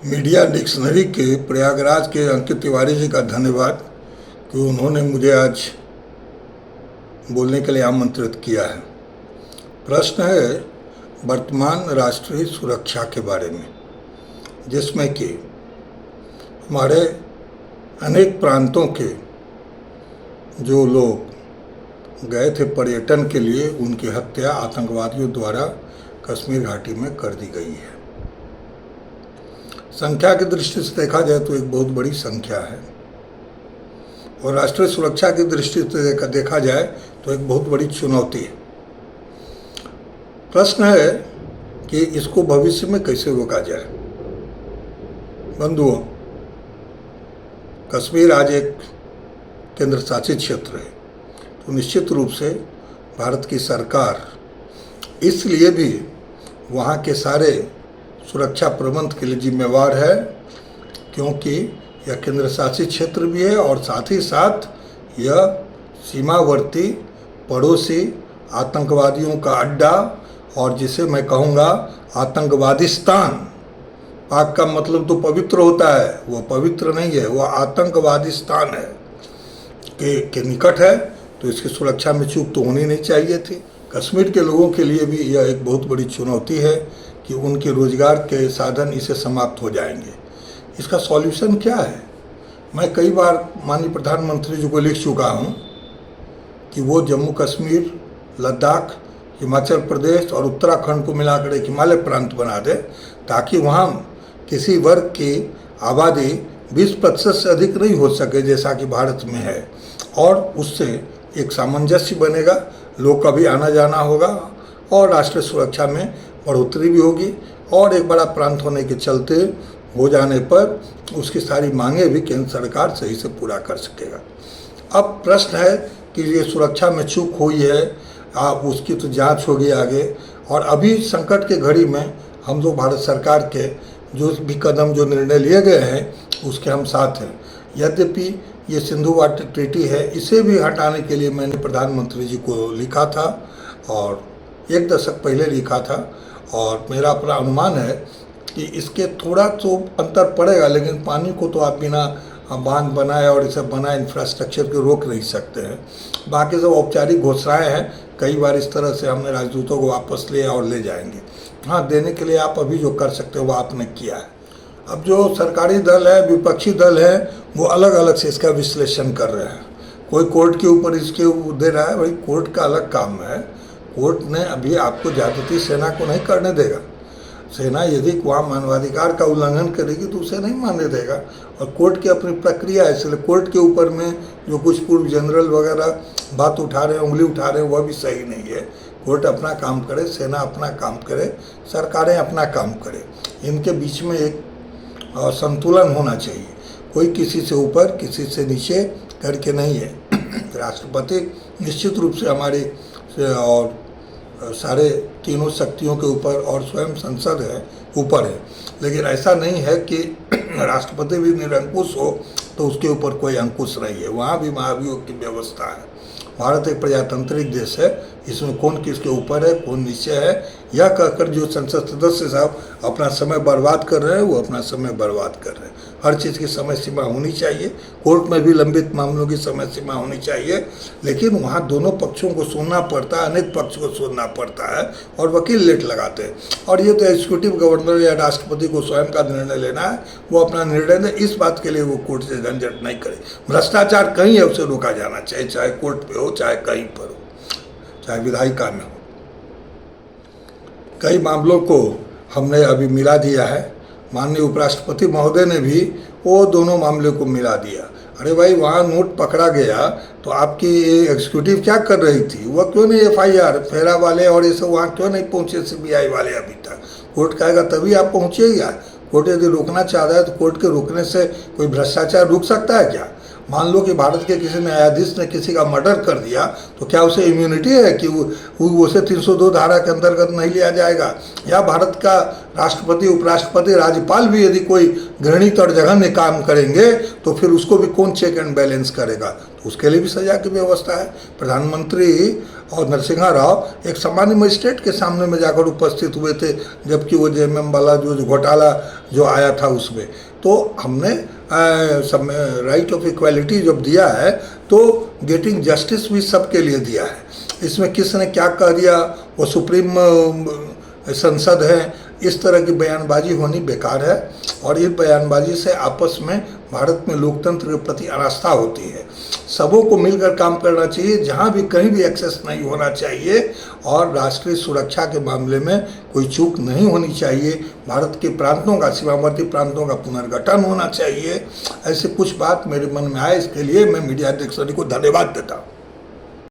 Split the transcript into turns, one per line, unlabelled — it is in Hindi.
मीडिया डिक्शनरी के प्रयागराज के अंकित तिवारी जी का धन्यवाद कि उन्होंने मुझे आज बोलने के लिए आमंत्रित किया है। प्रश्न है वर्तमान राष्ट्रीय सुरक्षा के बारे में, जिसमें कि हमारे अनेक प्रांतों के जो लोग गए थे पर्यटन के लिए, उनकी हत्या आतंकवादियों द्वारा कश्मीर घाटी में कर दी गई है। संख्या की दृष्टि से देखा जाए तो एक बहुत बड़ी संख्या है, और राष्ट्रीय सुरक्षा की दृष्टि से देखा जाए तो एक बहुत बड़ी चुनौती है। प्रश्न है कि इसको भविष्य में कैसे रोका जाए। बंधुओं, कश्मीर आज एक केंद्र शासित क्षेत्र है, तो निश्चित रूप से भारत की सरकार इसलिए भी वहाँ के सारे सुरक्षा प्रबंध के लिए जिम्मेवार है, क्योंकि यह केंद्र शासित क्षेत्र भी है और साथ ही साथ यह सीमावर्ती पड़ोसी आतंकवादियों का अड्डा, और जिसे मैं कहूँगा आतंकवादिस्तान। पाक का मतलब तो पवित्र होता है, वह पवित्र नहीं है, वह आतंकवादिस्तान है के निकट है, तो इसकी सुरक्षा में चूक तो होनी नहीं चाहिए थी। कश्मीर के लोगों के लिए भी यह एक बहुत बड़ी चुनौती है कि उनके रोजगार के साधन इसे समाप्त हो जाएंगे। इसका सॉल्यूशन क्या है? मैं कई बार माननीय प्रधानमंत्री जी को लिख चुका हूँ कि वो जम्मू कश्मीर, लद्दाख, हिमाचल प्रदेश और उत्तराखंड को मिलाकर एक हिमालय प्रांत बना दे, ताकि वहाँ किसी वर्ग की आबादी 20% से अधिक नहीं हो सके जैसा कि भारत में है, और उससे एक सामंजस्य बनेगा, लोग का भी आना जाना होगा और राष्ट्रीय सुरक्षा में बढ़ोतरी भी होगी, और एक बड़ा प्रांत होने के चलते हो जाने पर उसकी सारी मांगें भी केंद्र सरकार सही से पूरा कर सकेगा। अब प्रश्न है कि ये सुरक्षा में चूक हुई है, उसकी तो जांच होगी आगे, और अभी संकट के घड़ी में हम लोग भारत सरकार के जो भी कदम, जो निर्णय लिए गए हैं, उसके हम साथ हैं। यद्यपि ये सिंधु वाटर ट्रीटी है, इसे भी हटाने के लिए मैंने प्रधानमंत्री जी को लिखा था, और 1 दशक पहले लिखा था, और मेरा अपना अनुमान है कि इसके थोड़ा तो अंतर पड़ेगा, लेकिन पानी को तो आप बिना बांध बनाए और इसे बनाए इंफ्रास्ट्रक्चर को रोक नहीं सकते हैं। बाकी सब औपचारिक घोषणाएं हैं, कई बार इस तरह से हमने राजदूतों को वापस लिया और ले जाएंगे। हाँ, देने के लिए आप अभी जो कर सकते हो वो आपने किया है। अब जो सरकारी दल है, विपक्षी दल है, वो अलग अलग से इसका विश्लेषण कर रहे हैं। कोई कोर्ट के ऊपर इसके दे रहा है, भाई कोर्ट का अलग काम है। कोर्ट ने अभी आपको ज्यादती सेना को नहीं करने देगा। सेना यदि वहाँ मानवाधिकार का उल्लंघन करेगी तो उसे नहीं मानने देगा, और कोर्ट की अपनी प्रक्रिया है। इसलिए कोर्ट के ऊपर में जो कुछ पूर्व जनरल वगैरह बात उठा रहे हैं, उंगली उठा रहे हैं, वह भी सही नहीं है। कोर्ट अपना काम करे, सेना अपना काम करे, सरकारें अपना काम करें। इनके बीच में एक संतुलन होना चाहिए, कोई किसी से ऊपर किसी से नीचे करके नहीं है। राष्ट्रपति निश्चित रूप से हमारे और सारे तीनों शक्तियों के ऊपर, और स्वयं संसद है ऊपर है, लेकिन ऐसा नहीं है कि राष्ट्रपति भी निरंकुश हो तो उसके ऊपर कोई अंकुश नहीं है। वहाँ भी महाभियोग की व्यवस्था है। भारत एक प्रजातांत्रिक देश है, इसमें कौन किसके ऊपर है, कौन नीचे है, यह कहकर जो संसद सदस्य साहब अपना समय बर्बाद कर रहे हैं, वो अपना समय बर्बाद कर रहे हैं। हर चीज़ की समय सीमा होनी चाहिए, कोर्ट में भी लंबित मामलों की समय सीमा होनी चाहिए, लेकिन वहाँ दोनों पक्षों को सुनना पड़ता है, अनेक पक्ष को सुनना पड़ता है, और वकील लेट लगाते हैं। और ये तो एग्जीक्यूटिव गवर्नर या राष्ट्रपति को स्वयं का निर्णय लेना है, वो अपना निर्णय दे, इस बात के लिए वो कोर्ट से झंझट नहीं करे। भ्रष्टाचार कहीं है, उसे रोका जाना चाहिए, चाहे कोर्ट पे हो, चाहे कहीं पर हो, चाहे विधायिका में हो। कई मामलों को हमने अभी मिला दिया है। माननीय उपराष्ट्रपति महोदय ने भी वो दोनों मामले को मिला दिया। अरे भाई, वहाँ नोट पकड़ा गया तो आपकी एग्जीक्यूटिव क्या कर रही थी? वह क्यों नहीं FIR, फेरा वाले और ये सब वहाँ क्यों नहीं पहुँचे CBI वाले अभी तक? कोर्ट कहेगा तभी आप पहुँचिएगा। कोर्ट यदि रोकना चाहता है तो कोर्ट के रोकने से कोई भ्रष्टाचार रुक सकता है क्या? मान लो कि भारत के किसी न्यायाधीश ने किसी का मर्डर कर दिया, तो क्या उसे इम्यूनिटी है कि उसे 302 धारा के अंतर्गत नहीं लिया जाएगा? या भारत का राष्ट्रपति, उपराष्ट्रपति, राज्यपाल भी यदि कोई घृणित और जघन्य काम करेंगे तो फिर उसको भी कौन चेक एंड बैलेंस करेगा? तो उसके लिए भी सजा की व्यवस्था है। प्रधानमंत्री और नरसिम्हा राव एक सामान्य मजिस्ट्रेट के सामने में जाकर उपस्थित हुए थे, जबकि वो जेएमएम वाला जो घोटाला जो आया था उसमें। तो हमने राइट ऑफ इक्वालिटी जब दिया है तो गेटिंग जस्टिस भी सबके लिए दिया है। इसमें किसने क्या कह दिया, वो सुप्रीम संसद है, इस तरह की बयानबाजी होनी बेकार है। और इस बयानबाजी से आपस में भारत में लोकतंत्र के प्रति अनास्था होती है। सबों को मिलकर काम करना चाहिए, जहाँ भी कहीं भी एक्सेस नहीं होना चाहिए, और राष्ट्रीय सुरक्षा के मामले में कोई चूक नहीं होनी चाहिए। भारत के प्रांतों का, सीमावर्ती प्रांतों का पुनर्गठन होना चाहिए। ऐसे कुछ बात मेरे मन में आए, इसके लिए मैं मीडिया अध्यक्ष को धन्यवाद देता हूँ।